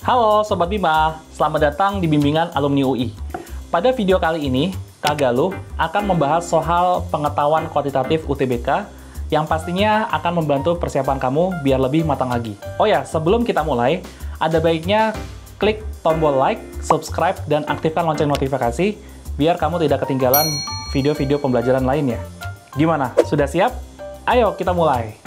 Halo Sobat Bima, selamat datang di Bimbingan Alumni UI. Pada video kali ini, Kak Galuh akan membahas soal pengetahuan kuantitatif UTBK yang pastinya akan membantu persiapan kamu biar lebih matang lagi. Oh ya, sebelum kita mulai, ada baiknya klik tombol like, subscribe, dan aktifkan lonceng notifikasi biar kamu tidak ketinggalan video-video pembelajaran lainnya. Gimana? Sudah siap? Ayo kita mulai!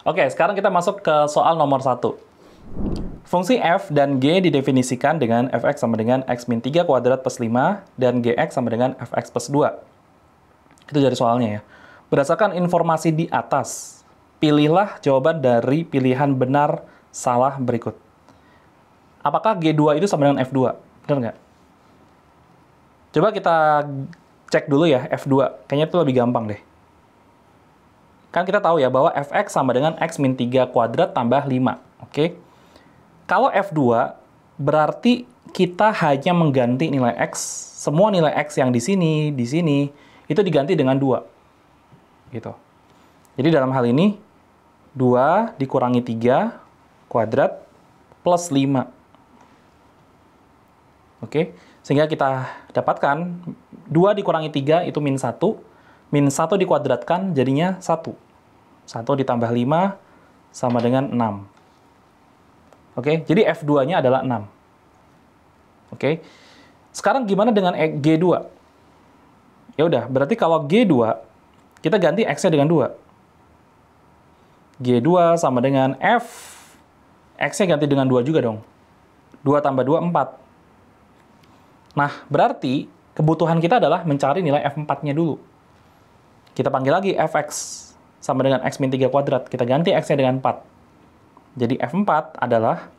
Oke, sekarang kita masuk ke soal nomor 1. Fungsi f dan g didefinisikan dengan fx sama dengan x min 3 kuadrat plus 5 dan gx sama dengan fx plus 2. Itu dari soalnya ya. Berdasarkan informasi di atas, pilihlah jawaban dari pilihan benar salah berikut. Apakah G2 itu sama dengan F2? Benar nggak? Coba kita cek dulu ya F2. Kayaknya itu lebih gampang deh. Kan kita tahu ya bahwa fx sama dengan x min 3 kuadrat tambah 5. Oke? Kalau F2, berarti kita hanya mengganti nilai x. Semua nilai x yang di sini, itu diganti dengan 2. Gitu. Jadi dalam hal ini, 2 dikurangi 3 kuadrat plus 5. Oke? Sehingga kita dapatkan 2 dikurangi 3 itu min 1. Min 1 dikuadratkan jadinya 1. 1 ditambah 5 sama dengan 6. Oke, jadi F2-nya adalah 6. Oke. Sekarang gimana dengan G2? Ya udah, berarti kalau G2, kita ganti X-nya dengan 2. G2 sama dengan F. X-nya ganti dengan 2 juga dong. 2 tambah 2, 4. Nah, berarti kebutuhan kita adalah mencari nilai F4-nya dulu. Kita panggil lagi Fx sama dengan x min 3 kuadrat. Kita ganti x-nya dengan 4. Jadi F4 adalah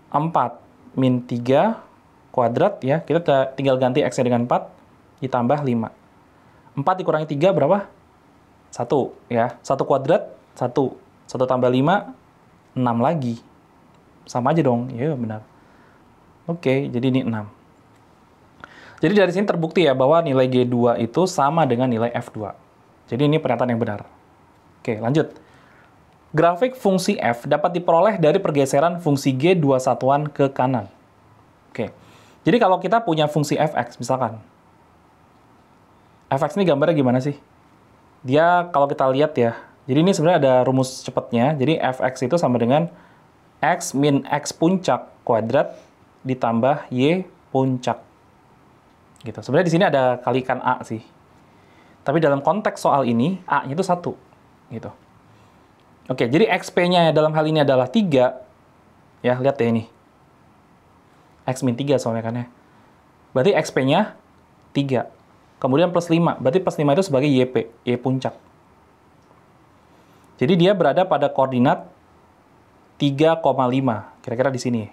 4 min 3 kuadrat ya. Kita tinggal ganti x-nya dengan 4 ditambah 5. 4 dikurangi 3 berapa? 1 ya. 1 kuadrat 1. 1 tambah 5 6 lagi. Sama aja dong. Ya benar. Oke, jadi ini 6. Jadi dari sini terbukti ya bahwa nilai G2 itu sama dengan nilai F2. Jadi ini pernyataan yang benar. Oke, lanjut. Grafik fungsi f dapat diperoleh dari pergeseran fungsi g dua satuan ke kanan. Oke. Jadi kalau kita punya fungsi fx, misalkan. Fx ini gambarnya gimana sih? Dia kalau kita lihat ya, jadi ini sebenarnya ada rumus cepatnya. Jadi fx itu sama dengan x min x puncak kuadrat ditambah y puncak. Gitu. Sebenarnya di sini ada kalikan a sih. Tapi dalam konteks soal ini, A-nya itu 1. Gitu. Oke, jadi XP-nya dalam hal ini adalah 3. Ya, lihat deh ini. X min 3 soalnya kan ya. Berarti XP-nya 3. Kemudian plus 5. Berarti plus 5 itu sebagai YP, Y puncak. Jadi dia berada pada koordinat 3,5. Kira-kira di sini.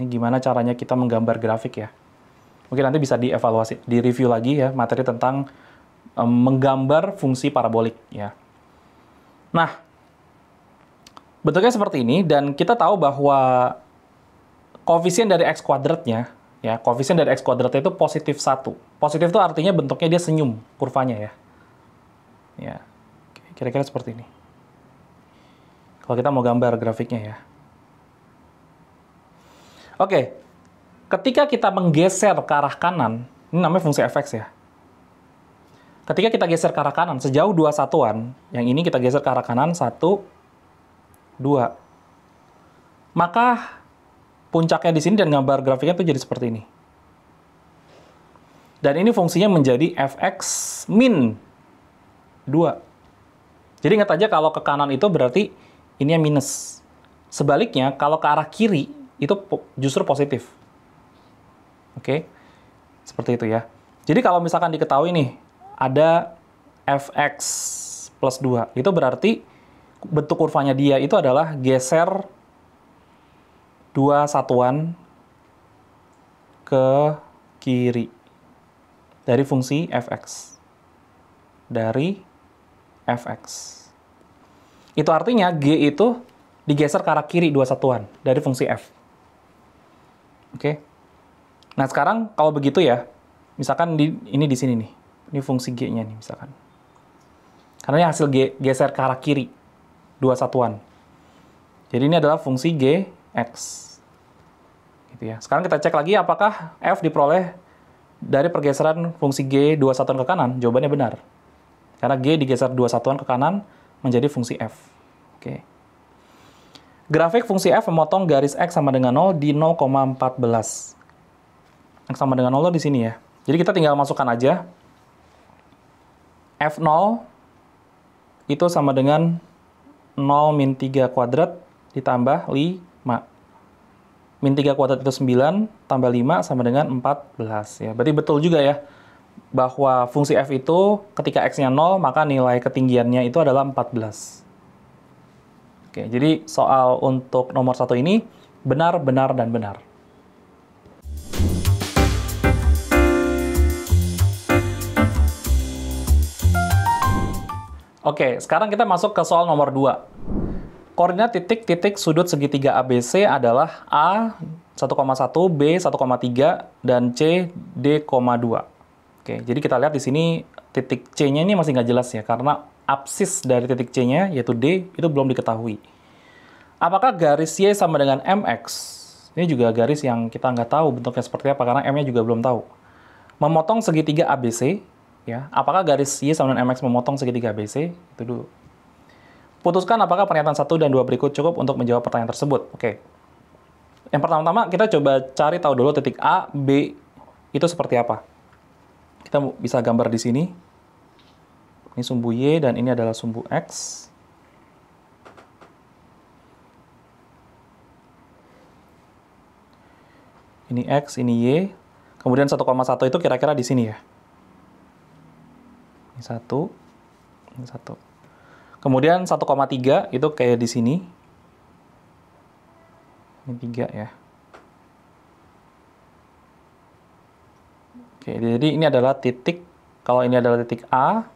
Ini gimana caranya kita menggambar grafik ya. Mungkin nanti bisa dievaluasi, direview lagi ya, materi tentang menggambar fungsi parabolik ya. Nah, bentuknya seperti ini, dan kita tahu bahwa koefisien dari x kuadratnya, ya, koefisien dari x kuadratnya itu positif 1. Positif itu artinya bentuknya dia senyum, kurvanya ya. Ya, kira-kira seperti ini. Kalau kita mau gambar grafiknya ya. Oke. Ketika kita menggeser ke arah kanan, ini namanya fungsi fx ya. Ketika kita geser ke arah kanan, sejauh 2 satuan, yang ini kita geser ke arah kanan, 1, 2. Maka puncaknya di sini dan gambar grafiknya itu jadi seperti ini. Dan ini fungsinya menjadi fx min 2. Jadi ingat aja kalau ke kanan itu berarti ini yang minus. Sebaliknya, kalau ke arah kiri, itu justru positif. Oke, seperti itu ya. Jadi kalau misalkan diketahui nih, ada fx plus 2, itu berarti bentuk kurvanya dia itu adalah geser 2 satuan ke kiri dari fungsi fx. Dari fx. Itu artinya G itu digeser ke arah kiri dua satuan dari fungsi f. Oke. Nah, sekarang kalau begitu ya, misalkan ini di sini nih. Ini fungsi g-nya nih misalkan. Karena ini hasil geser ke arah kiri dua satuan. Jadi ini adalah fungsi gx. Gitu ya. Sekarang kita cek lagi apakah f diperoleh dari pergeseran fungsi g dua satuan ke kanan. Jawabannya benar. Karena g digeser dua satuan ke kanan menjadi fungsi f. Oke. Grafik fungsi f memotong garis x sama dengan 0 di 0,14. X sama dengan 0 di sini ya. Jadi kita tinggal masukkan aja. F0 itu sama dengan 0 min 3 kuadrat ditambah 5. Min 3 kuadrat itu 9, tambah 5 sama dengan 14. Ya. Berarti betul juga ya, bahwa fungsi f itu ketika x-nya 0, maka nilai ketinggiannya itu adalah 14. Oke, jadi soal untuk nomor 1 ini benar, benar, dan benar. Oke, sekarang kita masuk ke soal nomor 2. Koordinat titik-titik sudut segitiga ABC adalah A 1,1, B 1,3, dan C D,2. Oke, jadi kita lihat di sini titik C-nya ini masih nggak jelas ya, karena apsis dari titik C-nya, yaitu D, itu belum diketahui. Apakah garis Y sama dengan MX? Ini juga garis yang kita nggak tahu bentuknya seperti apa, karena M-nya juga belum tahu. Memotong segitiga ABC, ya. Apakah garis Y sama dengan MX memotong segitiga ABC? Itu dulu. Putuskan apakah pernyataan 1 dan 2 berikut cukup untuk menjawab pertanyaan tersebut. Oke. Yang pertama-tama kita coba cari tahu dulu titik A, B itu seperti apa. Kita bisa gambar di sini. Ini sumbu Y dan ini adalah sumbu X. Ini X, ini Y. Kemudian 1,1 itu kira-kira di sini ya. Ini 1, ini 1. Kemudian 1,3 itu kayak di sini. Ini 3 ya. Oke, jadi ini adalah titik, kalau ini adalah titik A,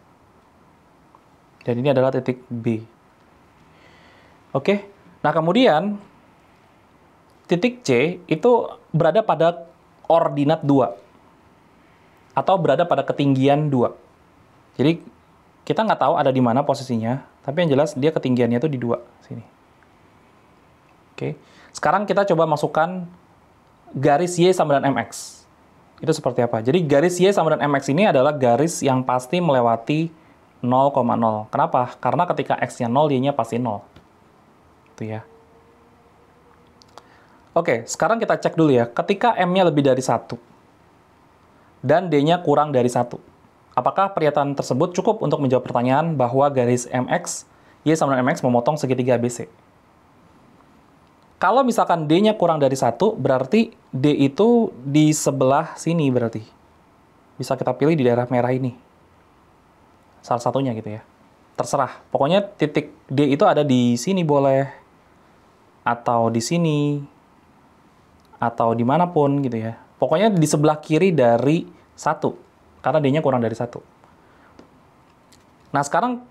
dan ini adalah titik B. Oke, nah kemudian titik C itu berada pada ordinat 2, atau berada pada ketinggian 2. Jadi kita nggak tahu ada di mana posisinya, tapi yang jelas dia ketinggiannya itu di 2 sini. Oke, sekarang kita coba masukkan garis Y sama dengan MX. Itu seperti apa? Jadi garis Y sama dengan MX ini adalah garis yang pasti melewati 0,0. Kenapa? Karena ketika X-nya 0, Y-nya pasti 0. Itu ya. Oke, sekarang kita cek dulu ya. Ketika M-nya lebih dari 1, dan D-nya kurang dari 1, apakah pernyataan tersebut cukup untuk menjawab pertanyaan bahwa garis MX, Y sama dengan MX memotong segitiga ABC? Kalau misalkan D-nya kurang dari 1, berarti D itu di sebelah sini berarti. Bisa kita pilih di daerah merah ini. Salah satunya gitu ya. Terserah. Pokoknya titik D itu ada di sini boleh. Atau di sini. Atau dimanapun gitu ya. Pokoknya di sebelah kiri dari 1. Karena D-nya kurang dari 1. Nah sekarang,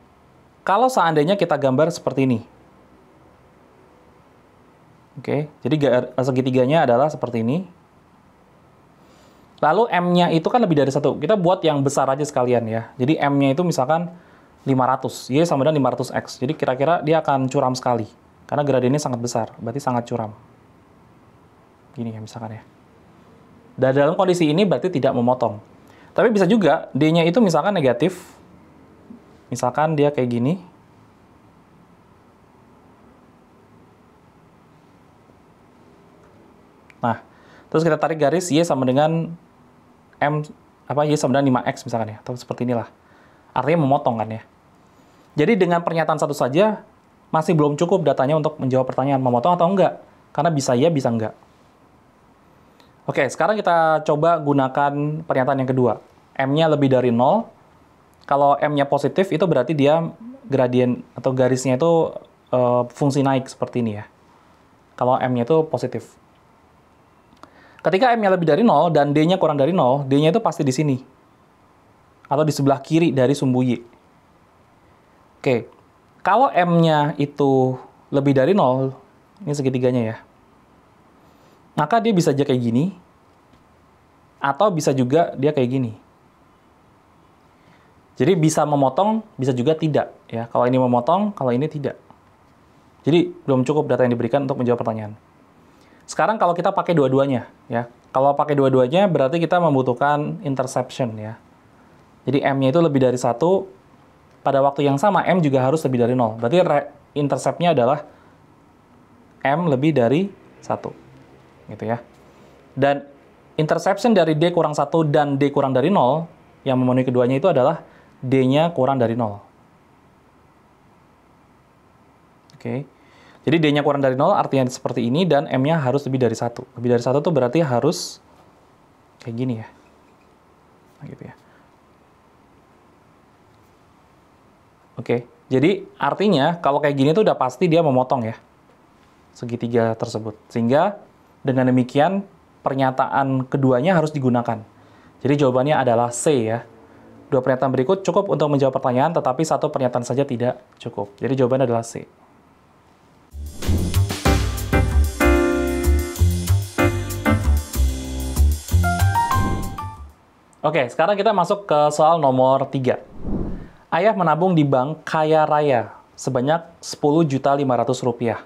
kalau seandainya kita gambar seperti ini. Oke, jadi segitiganya adalah seperti ini. Lalu M-nya itu kan lebih dari 1. Kita buat yang besar aja sekalian ya. Jadi M-nya itu misalkan 500. Y sama dengan 500X. Jadi kira-kira dia akan curam sekali. Karena gradiennya sangat besar. Berarti sangat curam. Gini ya misalkan ya. Dan dalam kondisi ini berarti tidak memotong. Tapi bisa juga D-nya itu misalkan negatif. Misalkan dia kayak gini. Nah, terus kita tarik garis Y sama dengan Y sama dengan 5X misalkan ya, atau seperti inilah. Artinya memotong kan ya. Jadi dengan pernyataan satu saja masih belum cukup datanya untuk menjawab pertanyaan memotong atau enggak. Karena bisa iya, bisa enggak. Oke, sekarang kita coba gunakan pernyataan yang kedua. M-nya lebih dari 0. Kalau M-nya positif itu berarti dia gradien atau garisnya itu fungsi naik seperti ini ya. Kalau M-nya itu positif. Ketika M-nya lebih dari 0 dan D-nya kurang dari 0, D-nya itu pasti di sini. Atau di sebelah kiri dari sumbu Y. Oke, kalau M-nya itu lebih dari 0, ini segitiganya ya, maka dia bisa aja kayak gini, atau bisa juga dia kayak gini. Jadi bisa memotong, bisa juga tidak. Ya, kalau ini memotong, kalau ini tidak. Jadi belum cukup data yang diberikan untuk menjawab pertanyaan. Sekarang kalau kita pakai dua-duanya, ya, kalau pakai dua-duanya berarti kita membutuhkan interception, ya. Jadi M-nya itu lebih dari 1, pada waktu yang sama M juga harus lebih dari 0. Berarti intercept-nya adalah M lebih dari 1. Gitu ya. Dan interception dari D kurang 1 dan D kurang dari 0, yang memenuhi keduanya itu adalah D-nya kurang dari 0. Oke. Jadi D-nya kurang dari 0 artinya seperti ini, dan M-nya harus lebih dari 1. Lebih dari 1 itu berarti harus kayak gini ya. Nah, gitu ya. Oke. Jadi artinya kalau kayak gini tuh udah pasti dia memotong ya segitiga tersebut. Sehingga dengan demikian pernyataan keduanya harus digunakan. Jadi jawabannya adalah C ya. Dua pernyataan berikut cukup untuk menjawab pertanyaan, tetapi satu pernyataan saja tidak cukup. Jadi jawabannya adalah C. Oke, sekarang kita masuk ke soal nomor 3. Ayah menabung di bank kaya raya sebanyak Rp10.500.000.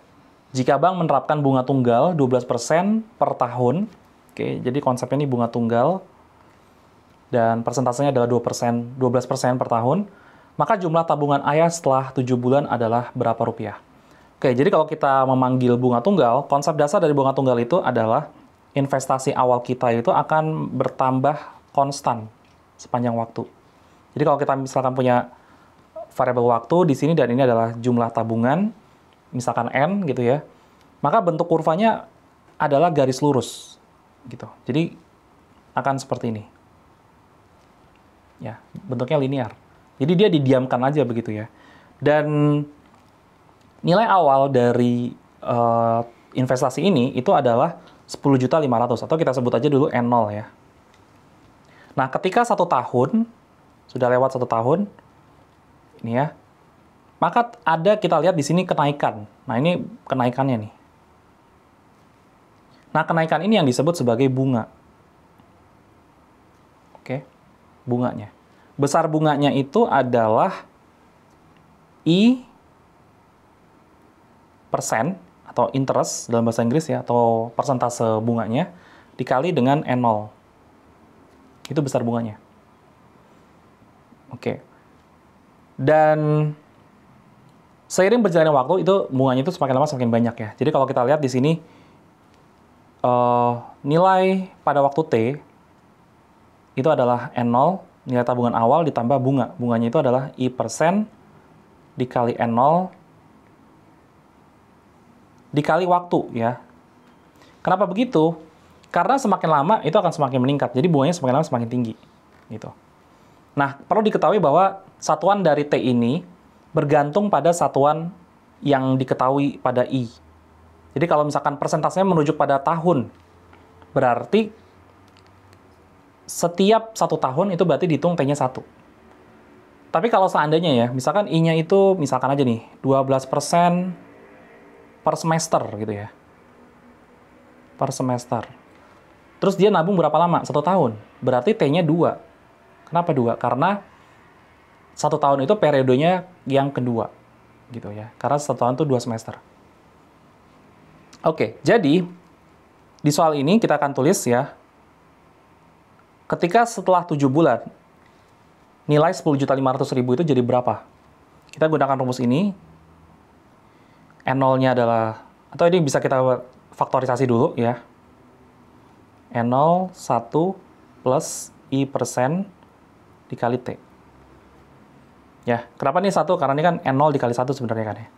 Jika bank menerapkan bunga tunggal 12% per tahun, oke, jadi konsepnya ini bunga tunggal, dan persentasenya adalah 12% per tahun, maka jumlah tabungan ayah setelah 7 bulan adalah berapa rupiah? Oke, jadi kalau kita memanggil bunga tunggal, konsep dasar dari bunga tunggal itu adalah investasi awal kita itu akan bertambah konstan sepanjang waktu. Jadi kalau kita misalkan punya variabel waktu di sini, dan ini adalah jumlah tabungan, misalkan N gitu ya, maka bentuk kurvanya adalah garis lurus gitu. Jadi akan seperti ini. Ya, bentuknya linear. Jadi dia didiamkan aja begitu ya. Dan nilai awal dari investasi ini itu adalah 10.500.000, atau kita sebut aja dulu N0 ya. Nah, ketika 1 tahun, sudah lewat 1 tahun, ini ya, maka ada, kita lihat di sini kenaikan. Nah, ini kenaikannya nih. Nah, kenaikan ini yang disebut sebagai bunga. Oke, bunganya. Besar bunganya itu adalah I persen, atau interest dalam bahasa Inggris ya, atau persentase bunganya, dikali dengan N0. Itu besar bunganya. Oke. Dan seiring berjalannya waktu, itu bunganya itu semakin lama semakin banyak ya. Jadi kalau kita lihat di sini, nilai pada waktu T itu adalah N0, nilai tabungan awal ditambah bunga. Bunganya itu adalah I persen dikali N0 dikali waktu ya. Kenapa begitu? Karena semakin lama itu akan semakin meningkat. Jadi bunganya semakin lama semakin tinggi gitu. Nah, perlu diketahui bahwa satuan dari T ini bergantung pada satuan yang diketahui pada I. Jadi kalau misalkan persentasenya merujuk pada tahun, berarti setiap 1 tahun itu berarti dihitung T-nya 1. Tapi kalau seandainya ya, misalkan I-nya itu, misalkan aja nih, 12% per semester gitu ya. Per semester. Terus dia nabung berapa lama? 1 tahun. Berarti T-nya 2. Kenapa 2? Karena 1 tahun itu periodenya yang kedua. Gitu ya. Karena 1 tahun itu 2 semester. Oke, jadi di soal ini kita akan tulis ya, ketika setelah 7 bulan, nilai 10.500.000 itu jadi berapa? Kita gunakan rumus ini. N0-nya adalah, atau ini bisa kita faktorisasi dulu ya. N0, 1 plus I persen dikali T. Ya, kenapa nih 1? Karena ini kan N0 dikali 1 sebenarnya kan ya.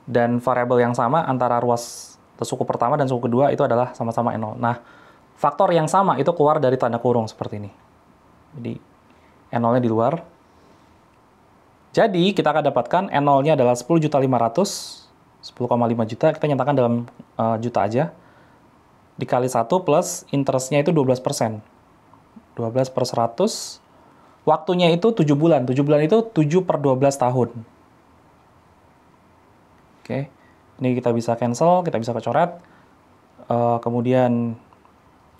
Dan variabel yang sama antara ruas suku pertama dan suku kedua itu adalah sama-sama N0. Nah, faktor yang sama itu keluar dari tanda kurung seperti ini. Jadi, N0-nya di luar. Jadi, kita akan dapatkan N0-nya adalah 10.500.000, 10,5 juta. Kita nyatakan dalam juta aja. Dikali 1 plus interest-nya itu 12%. 12 per 100. Waktunya itu 7 bulan. 7 bulan itu 7 per 12 tahun. Oke, ini kita bisa cancel, kita bisa kecoret. Kemudian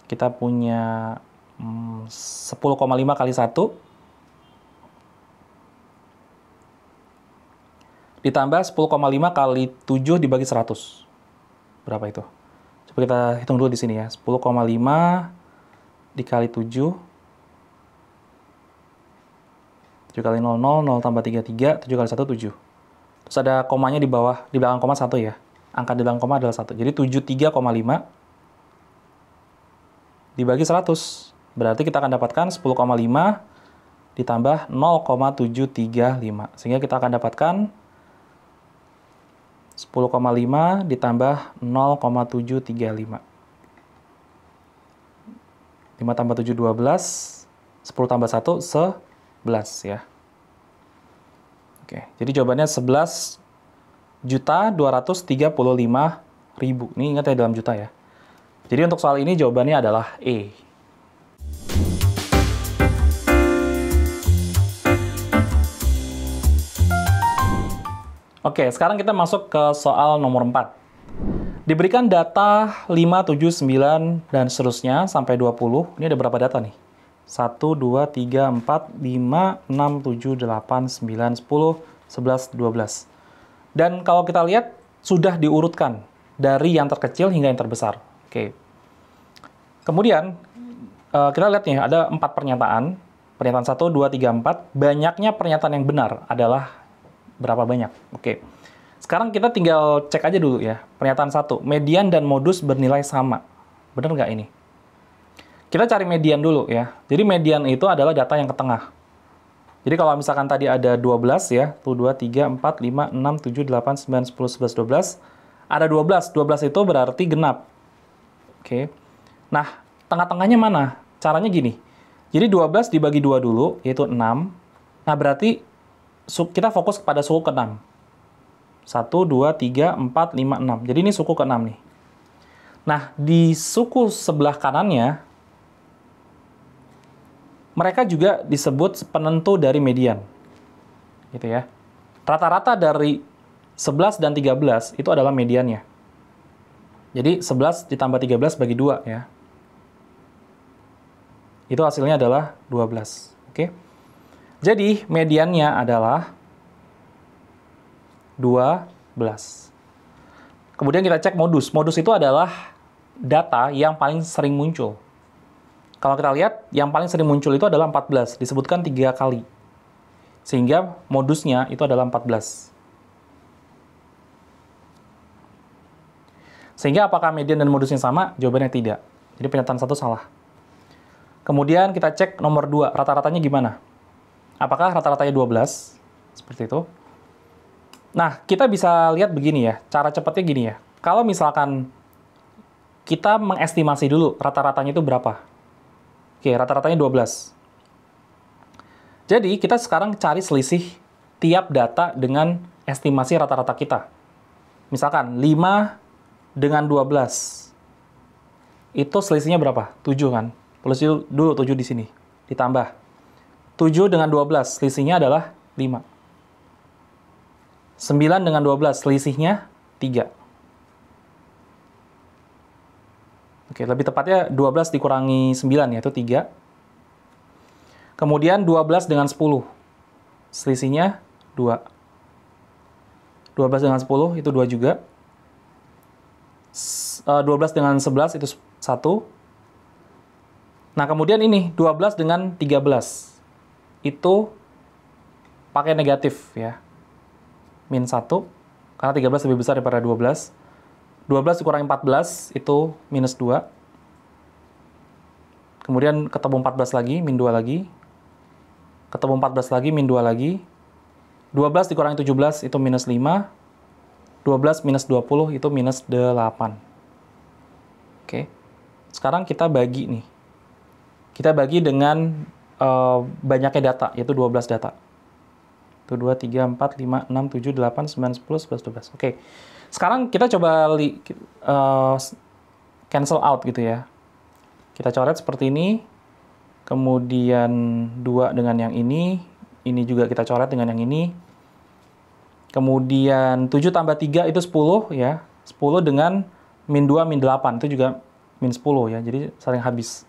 kita punya 10,5 kali 1 ditambah 10,5 kali 7 dibagi 100. Berapa itu? Coba kita hitung dulu di sini ya. 10,5 dikali 7. 7 kali 0, 0, 0 tambah 3, 3, 7 kali 1, 7. Terus ada komanya di bawah, di belakang koma 1 ya. Angka di belakang koma adalah 1. Jadi 73,5 dibagi 100. Berarti kita akan dapatkan 10,5 ditambah 0,735. Sehingga kita akan dapatkan 10,5 ditambah 0,735. 5 tambah 7, 12. 10 tambah 1, 11 ya. Oke, jadi jawabannya 11.235.000. Ini ingat ya dalam juta ya. Jadi untuk soal ini jawabannya adalah E. Oke, sekarang kita masuk ke soal nomor 4. Diberikan data 5, 7, 9, dan seterusnya sampai 20. Ini ada berapa data nih? 1, 2, 3, 4, 5, 6, 7, 8, 9, 10, 11, 12. Dan kalau kita lihat, sudah diurutkan dari yang terkecil hingga yang terbesar. Oke. Kemudian, kita lihat nih, ada 4 pernyataan. Pernyataan 1, 2, 3, 4. Banyaknya pernyataan yang benar adalah berapa banyak? Oke. Sekarang kita tinggal cek aja dulu ya. Pernyataan 1, median dan modus bernilai sama. Benar nggak ini? Kita cari median dulu ya. Jadi median itu adalah data yang ke tengah. Jadi kalau misalkan tadi ada 12 ya, 1, 2, 3, 4, 5, 6, 7, 8, 9, 10, 11, 12. Ada 12. 12 itu berarti genap. Oke. Nah, tengah-tengahnya mana? Caranya gini. Jadi 12 dibagi 2 dulu, yaitu 6. Nah, berarti kita fokus kepada suku ke-6. 1, 2, 3, 4, 5, 6. Jadi ini suku ke-6 nih. Nah, di suku sebelah kanannya, mereka juga disebut penentu dari median. Gitu ya. Rata-rata dari 11 dan 13 itu adalah mediannya. Jadi 11 ditambah 13 bagi 2 ya. Itu hasilnya adalah 12. Oke. Jadi mediannya adalah 12. Kemudian kita cek modus. Modus itu adalah data yang paling sering muncul. Kalau kita lihat, yang paling sering muncul itu adalah 14. Disebutkan 3 kali. Sehingga modusnya itu adalah 14. Sehingga apakah median dan modusnya sama? Jawabannya tidak. Jadi pernyataan 1 salah. Kemudian kita cek nomor 2. Rata-ratanya gimana? Apakah rata-ratanya 12? Seperti itu. Nah, kita bisa lihat begini ya. Cara cepatnya gini ya. Kalau misalkan kita mengestimasi dulu rata-ratanya itu berapa. Oke, rata-ratanya 12. Jadi, kita sekarang cari selisih tiap data dengan estimasi rata-rata kita. Misalkan, 5 dengan 12. Itu selisihnya berapa? 7 kan? Plus dulu 7 di sini. Ditambah. 7 dengan 12, selisihnya adalah 5. 9 dengan 12, selisihnya 3. Oke, lebih tepatnya 12 dikurangi 9, yaitu 3. Kemudian 12 dengan 10, selisihnya 2. 12 dengan 10, itu 2 juga. 12 dengan 11, itu 1. Nah, kemudian ini, 12 dengan 13. Itu pakai negatif, ya. Min 1, karena 13 lebih besar daripada 12. 12 dikurangi 14, itu minus 2. Kemudian ketemu 14 lagi, min 2 lagi. Ketemu 14 lagi, min 2 lagi. 12 dikurangi 17, itu minus 5. 12 minus 20, itu minus 8. Oke. Sekarang kita bagi nih. Kita bagi dengan banyaknya data, yaitu 12 data. 1, 2, 3, 4, 5, 6, 7, 8, 9, 10, 11, 12. Oke. Sekarang kita coba cancel out gitu ya. Kita coret seperti ini. Kemudian 2 dengan yang ini juga kita coret dengan yang ini. Kemudian 7 tambah 3 itu 10 ya. 10 dengan min 2, min 8 itu juga min 10 ya. Jadi saling habis.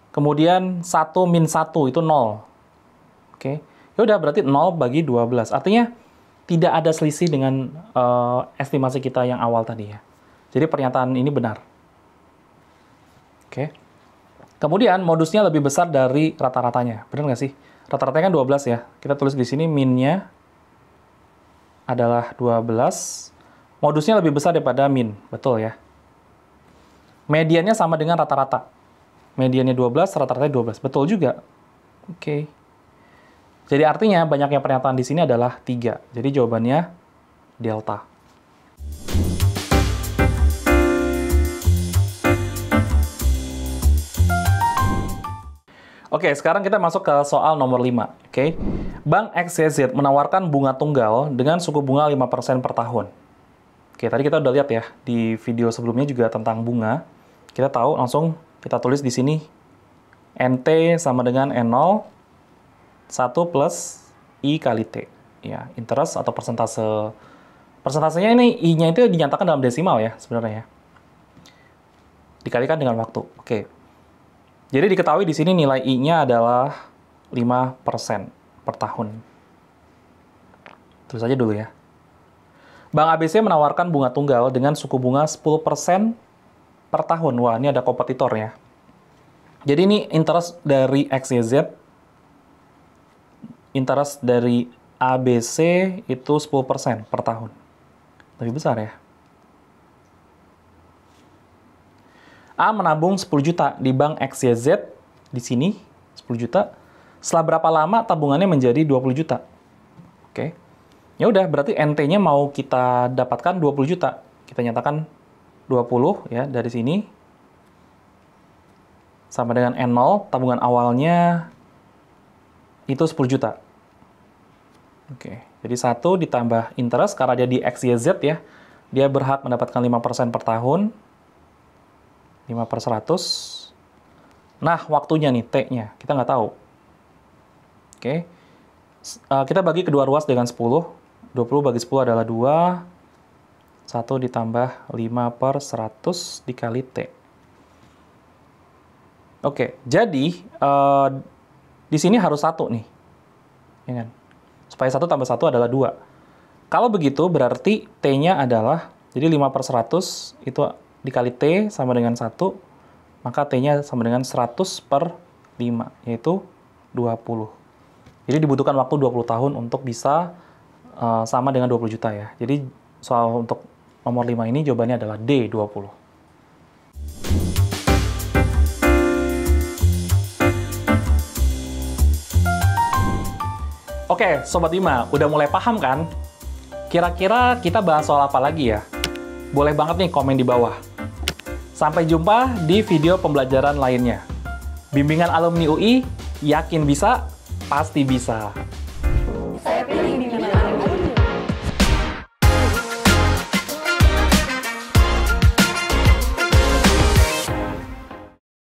Kemudian 1 min 1 itu 0. Oke. Ya udah berarti 0 bagi 12. Artinya tidak ada selisih dengan estimasi kita yang awal tadi ya. Jadi pernyataan ini benar. Oke. Kemudian modusnya lebih besar dari rata-ratanya. Benar nggak sih? Rata-ratanya kan 12 ya. Kita tulis di sini minnya adalah 12. Modusnya lebih besar daripada min. Betul ya. Mediannya sama dengan rata-rata. Mediannya 12, rata-ratanya 12. Betul juga. Oke. Jadi artinya banyaknya pernyataan di sini adalah 3. Jadi jawabannya delta. Oke, sekarang kita masuk ke soal nomor 5. Oke. Bank XYZ menawarkan bunga tunggal dengan suku bunga 5% per tahun. Oke, tadi kita udah lihat ya di video sebelumnya juga tentang bunga. Kita tahu langsung kita tulis di sini NT sama dengan N0 1 plus I kali T. Ya, interest atau persentase. Persentasenya ini I-nya itu dinyatakan dalam desimal ya sebenarnya ya. Dikalikan dengan waktu. Oke. Jadi diketahui di sini nilai I-nya adalah 5% per tahun. Tulis aja dulu ya. Bank ABC menawarkan bunga tunggal dengan suku bunga 10% per tahun. Wah, ini ada kompetitor ya. Jadi ini interest dari XYZ, interest dari ABC itu 10% per tahun. Lebih besar ya. A menabung 10 juta di bank XYZ, di sini 10 juta. Setelah berapa lama tabungannya menjadi 20 juta? Oke. Ya udah, berarti NT-nya mau kita dapatkan 20 juta. Kita nyatakan 20 ya dari sini. Sama dengan N0, tabungan awalnya itu 10 juta. Oke, jadi 1 ditambah interest, karena dia di XYZ ya, dia berhak mendapatkan 5% per tahun. 5/100. Nah, waktunya nih, T-nya, kita nggak tahu. Oke, kita bagi kedua ruas dengan 10. 20 bagi 10 adalah 2. 1 ditambah 5/100 dikali T. Oke, jadi di sini harus 1 nih. Ya kan? Supaya 1 tambah 1 adalah 2. Kalau begitu, berarti T-nya adalah, jadi 5/100 itu dikali T sama dengan 1, maka T-nya sama dengan 100/5, yaitu 20. Jadi dibutuhkan waktu 20 tahun untuk bisa sama dengan 20 juta ya. Jadi soal untuk nomor 5 ini jawabannya adalah D, 20. Oke, Sobat Bima, udah mulai paham kan? Kira-kira kita bahas soal apa lagi ya? Boleh banget nih komen di bawah. Sampai jumpa di video pembelajaran lainnya. Bimbingan alumni UI, yakin bisa, pasti bisa.